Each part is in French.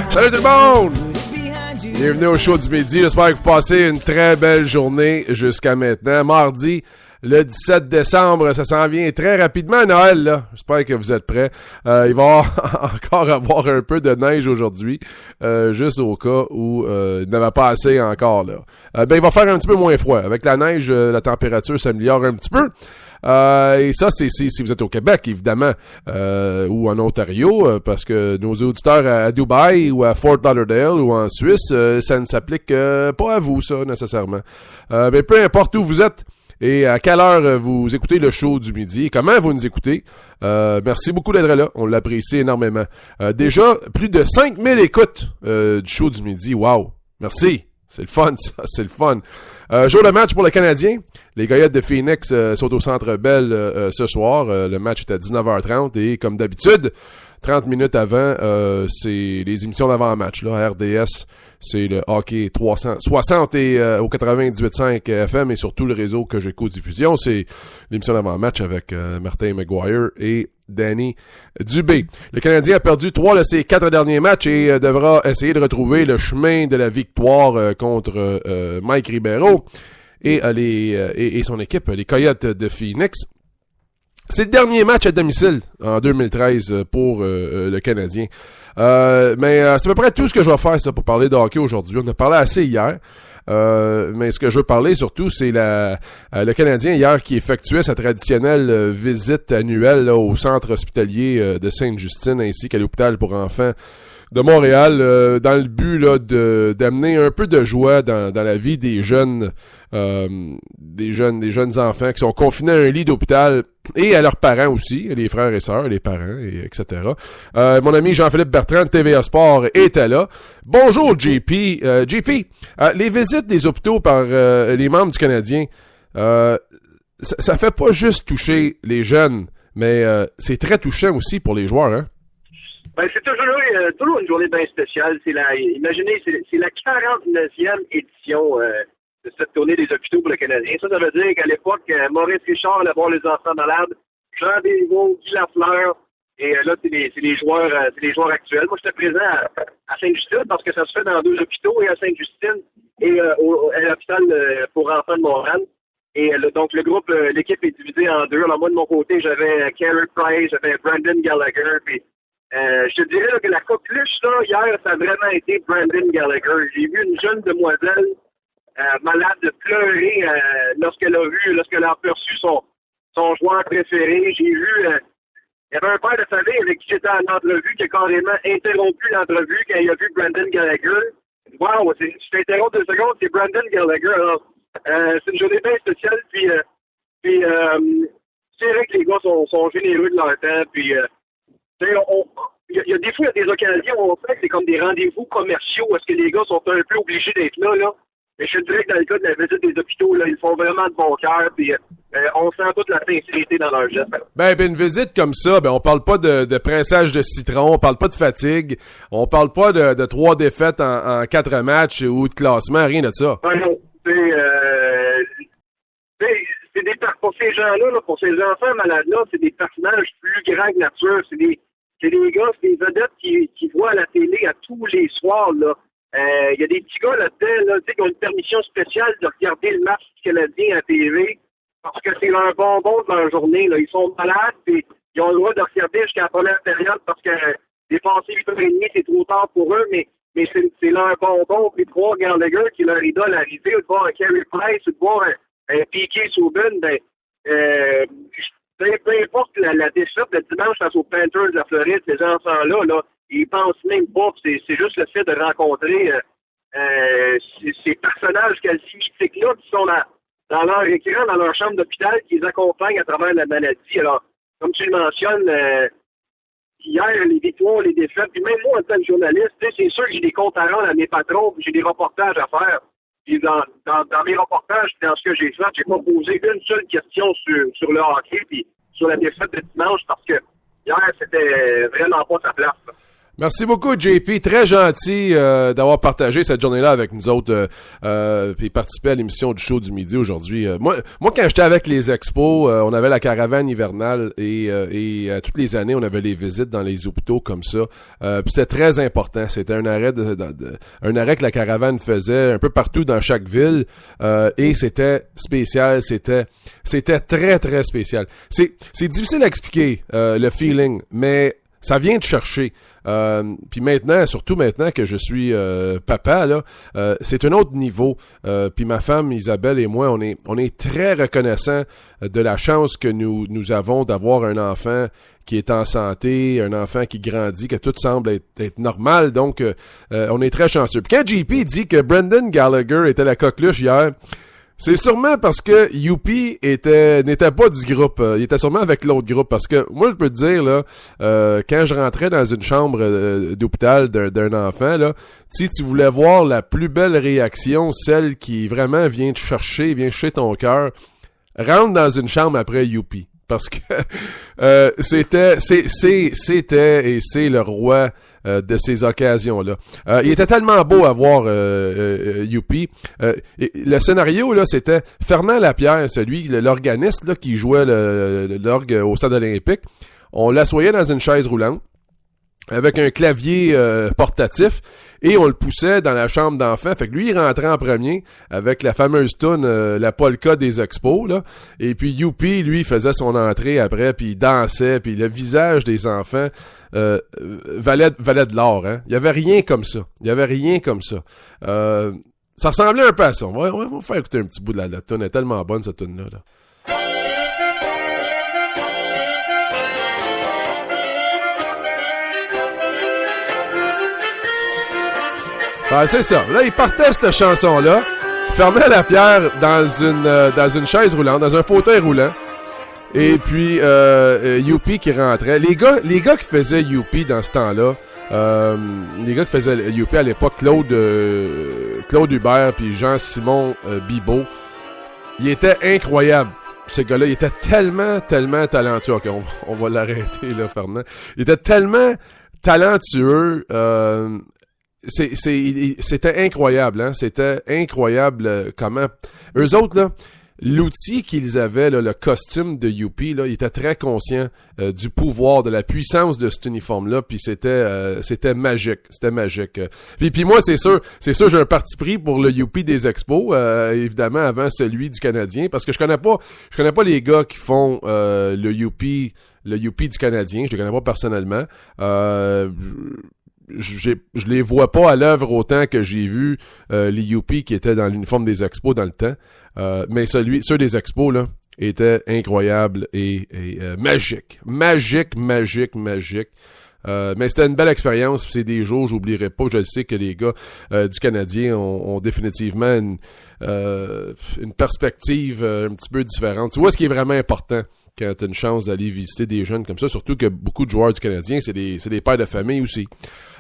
Salut tout le monde! Bienvenue au show du midi. J'espère que vous passez une très belle journée jusqu'à maintenant. Mardi, le 17 décembre, ça s'en vient très rapidement à Noël, là. J'espère que vous êtes prêts. Il va encore avoir un peu de neige aujourd'hui, juste au cas où il n'avait pas assez encore, là. Il va faire un petit peu moins froid. Avec la neige, la température s'améliore un petit peu. Et ça, c'est si vous êtes au Québec, évidemment, ou en Ontario, parce que nos auditeurs à Dubaï ou à Fort Lauderdale ou en Suisse, ça ne s'applique pas à vous, ça, nécessairement. Mais peu importe où vous êtes et à quelle heure vous écoutez le show du midi et comment vous nous écoutez, merci beaucoup d'être là, on l'apprécie énormément. Déjà, plus de 5000 écoutes du show du midi, wow, merci! C'est le fun, ça, c'est le fun. Jour de match pour le Canadien. Les Coyotes de Phoenix sont au Centre Bell ce soir. Le match est à 19h30 et comme d'habitude, 30 minutes avant, c'est les émissions d'avant-match. Là, RDS, c'est le hockey 360 et au 98.5 FM et sur tout le réseau que j'ai co-diffusion. C'est l'émission d'avant-match avec Martin McGuire et Danny Dubé. Le Canadien a perdu 3 de ses 4 derniers matchs et devra essayer de retrouver le chemin de la victoire contre Mike Ribeiro et son équipe, les Coyotes de Phoenix. C'est le dernier match à domicile en 2013 pour le Canadien. Mais c'est à peu près tout ce que je vais faire ça, pour parler de hockey aujourd'hui. On a parlé assez hier. Mais ce que je veux parler surtout, c'est le Canadien hier qui effectuait sa traditionnelle visite annuelle là, au centre hospitalier de Sainte-Justine ainsi qu'à l'hôpital pour enfants de Montréal dans le but là d'amener un peu de joie dans la vie des jeunes enfants qui sont confinés à un lit d'hôpital et à leurs parents aussi, les frères et sœurs, les parents, etc. Mon ami Jean-Philippe Bertrand de TVA Sport était là. Bonjour JP. JP, les visites des hôpitaux par les membres du Canadien, ça fait pas juste toucher les jeunes, mais c'est très touchant aussi pour les joueurs, hein? Ben, c'est toujours une journée bien spéciale. Imaginez, c'est la 49e édition de cette tournée des hôpitaux pour le Canadien. Ça veut dire qu'à l'époque, Maurice Richard allait voir les enfants malades, Jean Béliveau, Guy Lafleur, et là, c'est les joueurs actuels. Moi, j'étais présent à Sainte-Justine parce que ça se fait dans 2 hôpitaux, et à Sainte-Justine et à l'hôpital pour enfants de Montréal. Et donc, l'équipe est divisée en 2. Alors, moi, de mon côté, j'avais Carey Price, j'avais Brandon Gallagher, puis je te dirais là, que la coqueluche, là, hier, ça a vraiment été Brandon Gallagher. J'ai vu une jeune demoiselle malade de pleurer lorsqu'elle a aperçu son joueur préféré. J'ai vu, il y avait un père de famille avec qui j'étais en entrevue qui a carrément interrompu l'entrevue quand il a vu Brandon Gallagher. Wow, je t'interromps 2 secondes, c'est Brandon Gallagher. Alors, c'est une journée bien spéciale, puis c'est vrai que les gars sont généreux de leur temps, puis il y a des fois, il y a des occasions où on fait que c'est comme des rendez-vous commerciaux où est-ce que les gars sont un peu obligés d'être là. Mais je te dirais que dans le cas de la visite des hôpitaux, là, ils font vraiment de bon cœur, puis on sent toute la sincérité dans leur geste. Ben, une visite comme ça, on parle pas de pressage de citron, on parle pas de fatigue, on parle pas de 3 défaites en 4 matchs ou de classement, rien de ça. Ouais, non, pour ces gens-là, là, pour ces enfants malades-là, c'est des personnages plus grands que nature. C'est des gars, c'est des vedettes qui voient à la télé à tous les soirs, là. Il y a des petits gars là-dedans, là, qui ont une permission spéciale de regarder le match canadien à TV parce que c'est leur bonbon de leur journée, là. Ils sont malades, et ils ont le droit de regarder jusqu'à la première période parce que dépasser 8h30, c'est trop tard pour eux, mais c'est leur bonbon. Puis de voir Gallagher qui est leur idole arriver, ou de voir un Carey Price, ou de voir un Piquet Souben, peu importe la défaite le dimanche face aux Panthers de la Floride, ces enfants-là, là, ils pensent même pas. C'est juste le fait de rencontrer ces personnages quasi mythiques-là qui sont dans leur écran, dans leur chambre d'hôpital, qui les accompagnent à travers la maladie. Alors, comme tu le mentionnes, hier, les victoires, les défaites, puis même moi, en tant que journaliste, c'est sûr que j'ai des comptes à rendre à mes patrons, puis j'ai des reportages à faire. Puis dans mes reportages, dans ce que j'ai fait, j'ai pas posé une seule question sur le hockey, puis sur la défaite de dimanche, parce que hier, c'était vraiment pas sa place, là. Merci beaucoup, JP. Très gentil d'avoir partagé cette journée-là avec nous autres et participé à l'émission du show du midi aujourd'hui. Moi, quand j'étais avec les expos, on avait la caravane hivernale et toutes les années, on avait les visites dans les hôpitaux comme ça. Puis c'était très important. C'était un arrêt un arrêt que la caravane faisait un peu partout dans chaque ville et c'était spécial. C'était très, très spécial. C'est difficile à expliquer le feeling, mais ça vient de chercher. Puis maintenant, surtout maintenant que je suis papa, là, c'est un autre niveau. Puis ma femme Isabelle et moi, on est très reconnaissants de la chance que nous avons d'avoir un enfant qui est en santé, un enfant qui grandit, que tout semble être normal. Donc, on est très chanceux. Puis quand JP dit que Brendan Gallagher était la coqueluche hier, c'est sûrement parce que Youpi n'était pas du groupe. Il était sûrement avec l'autre groupe. Parce que moi, je peux te dire, là, quand je rentrais dans une chambre d'hôpital d'un enfant, là, si tu voulais voir la plus belle réaction, celle qui vraiment vient te chercher, vient chercher ton cœur, rentre dans une chambre après Youpi. Parce que c'était et c'est le roi de ces occasions-là. Il était tellement beau à voir Youpi. Le scénario, là, c'était Fernand Lapierre, l'organiste là, qui jouait l'orgue au stade olympique. On l'assoyait dans une chaise roulante avec un clavier portatif et on le poussait dans la chambre d'enfant. Fait que lui, il rentrait en premier avec la fameuse toune la polka des expos, là. Et puis Youpi, lui, faisait son entrée après, puis il dansait, puis le visage des enfants valait de l'or, hein. Il y avait rien comme ça. Ça ressemblait un peu à ça. On va faire écouter un petit bout de la toune. Elle est tellement bonne, cette toune-là, là. Ah, c'est ça. Là, il partait cette chanson-là, fermait Lapierre dans une chaise roulante, dans un fauteuil roulant. Et puis Youpi qui rentrait. Les gars qui faisaient Youpi dans ce temps-là, les gars qui faisaient Youpi à l'époque, Claude Hubert puis Jean-Simon Bibeau, ils étaient incroyables. Ces gars-là, ils étaient tellement talentueux. Ok, on va l'arrêter là, Fernand. Ils étaient tellement talentueux. C'était incroyable, hein. C'était incroyable comment eux autres là, l'outil qu'ils avaient là, le costume de Youpi là, ils étaient très conscients du pouvoir, de la puissance de cet uniforme là, puis c'était magique, Puis moi c'est sûr j'ai un parti pris pour le Youpi des Expos, évidemment avant celui du Canadien, parce que je connais pas les gars qui font le Youpi du Canadien, je les connais pas personnellement. Je les vois pas à l'œuvre autant que j'ai vu les Youpi qui étaient dans l'uniforme des Expos dans le temps. Mais ceux des Expos, là, étaient incroyables et magiques. Magique. Mais c'était une belle expérience. C'est des jours, j'oublierai pas. Je sais que les gars du Canadien ont définitivement une perspective un petit peu différente. Tu vois ce qui est vraiment important quand tu as une chance d'aller visiter des jeunes comme ça, surtout que beaucoup de joueurs du Canadien, c'est des pères de famille aussi.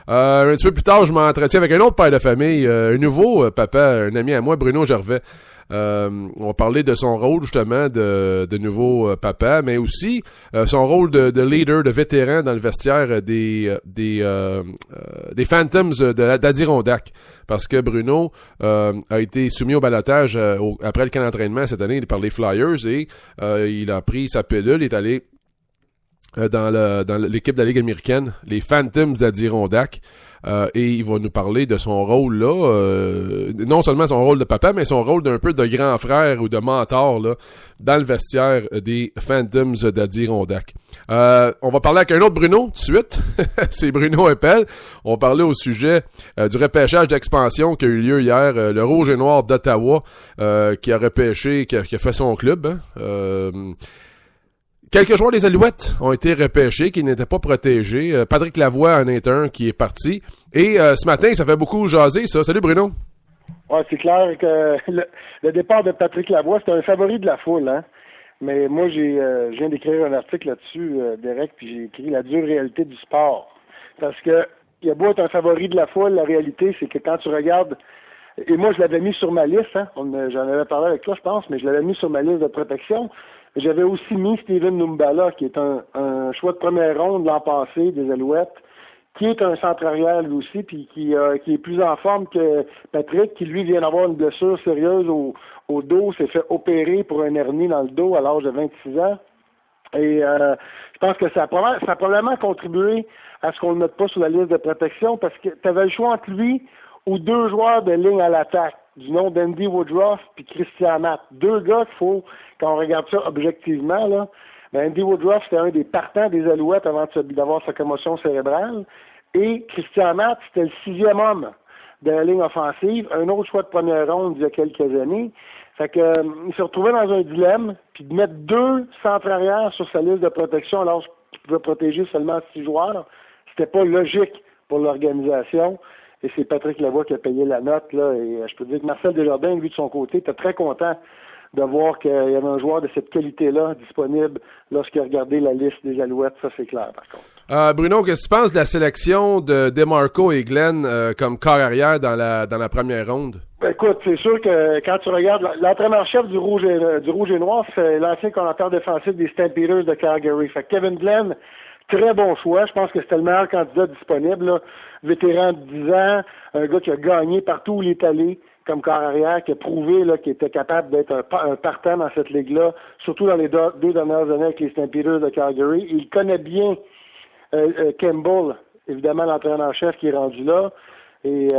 Un petit peu plus tard, je m'entretiens avec un autre père de famille, un nouveau papa, un ami à moi, Bruno Gervais. On parlait de son rôle justement de nouveau papa, mais aussi son rôle de leader, de vétéran dans le vestiaire des Phantoms d'Adirondack, parce que Bruno a été soumis au ballottage après le camp d'entraînement cette année par les Flyers et il a pris sa pilule, il est allé dans l'équipe de la Ligue américaine, les Phantoms d'Adirondack. Et il va nous parler de son rôle là, non seulement son rôle de papa, mais son rôle d'un peu de grand frère ou de mentor là, dans le vestiaire des Phantoms d'Adirondack. On va parler avec un autre Bruno tout de suite. C'est Bruno Eppel. On parlait au sujet du repêchage d'expansion qui a eu lieu hier, le Rouge et Noir d'Ottawa qui a repêché, qui a fait son club. Hein. Quelques joueurs des Alouettes ont été repêchés, qui n'étaient pas protégés. Patrick Lavoie en est un qui est parti. Et ce matin, ça fait beaucoup jaser, ça. Salut Bruno. Ouais, c'est clair que le départ de Patrick Lavoie, c'était un favori de la foule, hein. Mais moi, je viens d'écrire un article là-dessus, Derek, puis j'ai écrit la dure réalité du sport. Parce que il y a beau être un favori de la foule, la réalité, c'est que quand tu regardes, et moi je l'avais mis sur ma liste, hein, j'en avais parlé avec toi, je pense, mais je l'avais mis sur ma liste de protection. J'avais aussi mis Steven Numbala, qui est un choix de première ronde l'an passé des Alouettes, qui est un centre-arrière lui aussi, puis qui est plus en forme que Patrick, qui lui vient d'avoir une blessure sérieuse au dos, s'est fait opérer pour un hernie dans le dos à l'âge de 26 ans. Et je pense que ça a probablement contribué à ce qu'on ne le mette pas sur la liste de protection, parce que tu avais le choix entre lui ou deux joueurs de ligne à l'attaque, du nom d'Andy Woodruff puis Christian Matt. Deux gars qu'il faut, quand on regarde ça objectivement, là, ben Andy Woodruff, c'était un des partants des Alouettes avant d'avoir sa commotion cérébrale. Et Christian Matt, c'était le 6e homme de la ligne offensive, un autre choix de première ronde il y a quelques années. Fait que il se retrouvait dans un dilemme, puis de mettre deux centres-arrière sur sa liste de protection alors qu'il pouvait protéger seulement 6 joueurs, c'était pas logique pour l'organisation. Et c'est Patrick Lavoie qui a payé la note, là. Et je peux dire que Marcel Desjardins, lui, de son côté, était très content de voir qu'il y avait un joueur de cette qualité-là disponible lorsqu'il a regardé la liste des Alouettes. Ça, c'est clair, par contre. Bruno, qu'est-ce que tu penses de la sélection de DeMarco et Glenn comme corps arrière dans la première ronde? Ben, écoute, c'est sûr que quand tu regardes l'entraîneur-chef du Rouge et Noir, c'est l'ancien coordinateur défensif des Stampeders de Calgary. Fait que Kevin Glenn, très bon choix. Je pense que c'était le meilleur candidat disponible, là. Vétéran de 10 ans, un gars qui a gagné partout où il est allé comme corps arrière, qui a prouvé là, qu'il était capable d'être un partant dans cette ligue-là, surtout dans les deux dernières années avec les Stampeders de Calgary. Il connaît bien Campbell, évidemment l'entraîneur-chef qui est rendu là. Et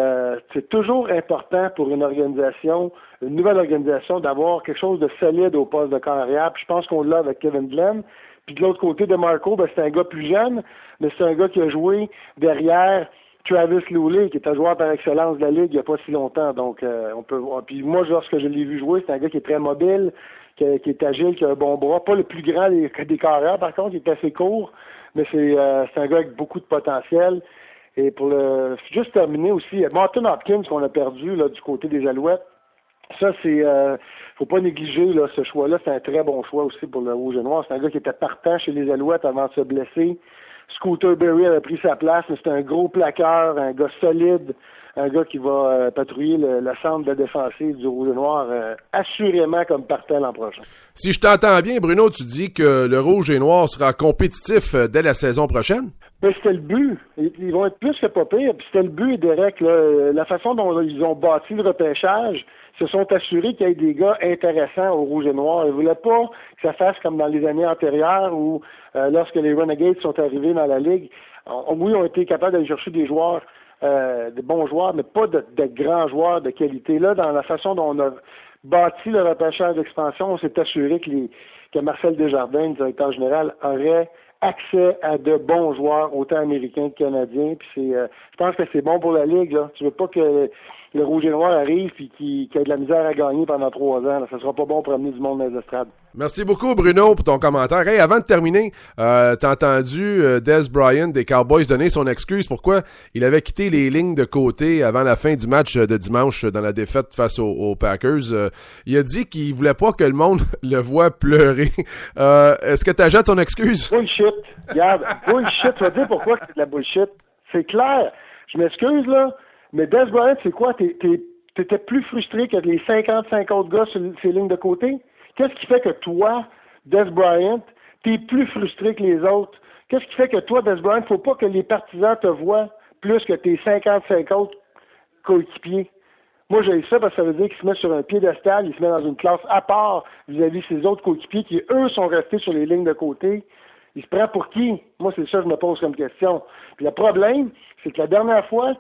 c'est toujours important pour une organisation, une nouvelle organisation, d'avoir quelque chose de solide au poste de corps arrière. Puis je pense qu'on l'a avec Kevin Glenn. Puis de l'autre côté, DeMarco, ben, c'est un gars plus jeune, mais c'est un gars qui a joué derrière Travis Luley, qui est un joueur par excellence de la Ligue il n'y a pas si longtemps. Donc, puis moi, lorsque je l'ai vu jouer, c'est un gars qui est très mobile, qui est agile, qui a un bon bras. Pas le plus grand des carrières, par contre, il est assez court, mais c'est un gars avec beaucoup de potentiel. Et pour juste terminer aussi, Martin Hopkins, qu'on a perdu là, du côté des Alouettes, ça, faut pas négliger là, ce choix-là. C'est un très bon choix aussi pour le Rouge et Noir. C'est un gars qui était partant chez les Alouettes avant de se blesser. Scooter Berry avait pris sa place, mais c'est un gros plaqueur, un gars solide, un gars qui va patrouiller le centre de défensive du Rouge et Noir assurément comme partant l'an prochain. Si je t'entends bien, Bruno, tu dis que le Rouge et Noir sera compétitif dès la saison prochaine? Mais c'était le but. Ils vont être plus que pas pire. Puis c'était le but, Derek. Là, la façon dont ils ont bâti le repêchage, se sont assurés qu'il y ait des gars intéressants au Rouge et Noir. Ils ne voulaient pas que ça fasse comme dans les années antérieures où, lorsque les Renegades sont arrivés dans la Ligue, oui, ils ont été capables d'aller chercher des joueurs, des bons joueurs, mais pas de grands joueurs de qualité. Là, dans la façon dont on a bâti le repêchage d'expansion, on s'est assuré que Marcel Desjardins, le directeur général, aurait accès à de bons joueurs, autant américains que canadiens. Puis je pense que c'est bon pour la Ligue, là. Tu veux pas que le Rouge et Noir arrive et qu'il ait de la misère à gagner pendant 3 ans. Là. Ça sera pas bon pour amener du monde dans les estrades. Merci beaucoup, Bruno, pour ton commentaire. Hey, avant de terminer, t'as entendu Dez Bryant des Cowboys donner son excuse pourquoi il avait quitté les lignes de côté avant la fin du match de dimanche dans la défaite face aux Packers. Il a dit qu'il voulait pas que le monde le voie pleurer. Est-ce que t'achètes son excuse? Bullshit. Regarde, bullshit. Tu vas dire pourquoi c'est de la bullshit. C'est clair. Je m'excuse, là, mais Dez Bryant, c'est quoi? T'étais plus frustré que les 55 autres gars sur ces lignes de côté? Qu'est-ce qui fait que toi, Dez Bryant, t'es plus frustré que les autres? Qu'est-ce qui fait que toi, Dez Bryant, faut pas que les partisans te voient plus que tes 55 autres coéquipiers? Moi, j'ai ça parce que ça veut dire qu'il se met sur un piédestal, il se met dans une classe à part vis-à-vis de ses autres coéquipiers qui, eux, sont restés sur les lignes de côté. Il se prend pour qui? Moi, c'est ça que je me pose comme question. Puis le problème, c'est que la dernière fois,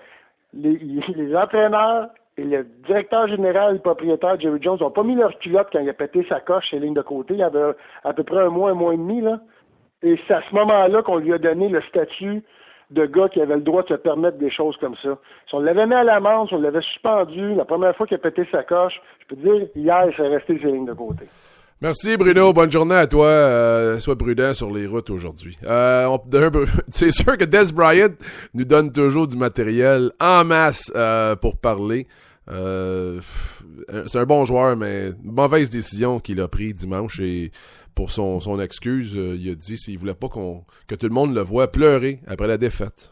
les entraîneurs et le directeur général et le propriétaire Jerry Jones n'ont pas mis leur culotte quand il a pété sa coche sur les lignes de côté. Il y avait à peu près un mois et demi, là. Et c'est à ce moment-là qu'on lui a donné le statut de gars qui avait le droit de se permettre des choses comme ça. Si on l'avait mis à l'amende, si on l'avait suspendu, la première fois qu'il a pété sa coche, je peux te dire, hier, il s'est resté sur les lignes de côté. Merci Bruno, bonne journée à toi. Sois prudent sur les routes aujourd'hui. C'est sûr que Dez Bryant nous donne toujours du matériel en masse pour parler. C'est un bon joueur, mais une mauvaise décision qu'il a pris dimanche et pour son excuse, il a dit qu'il voulait pas que tout le monde le voie pleurer après la défaite.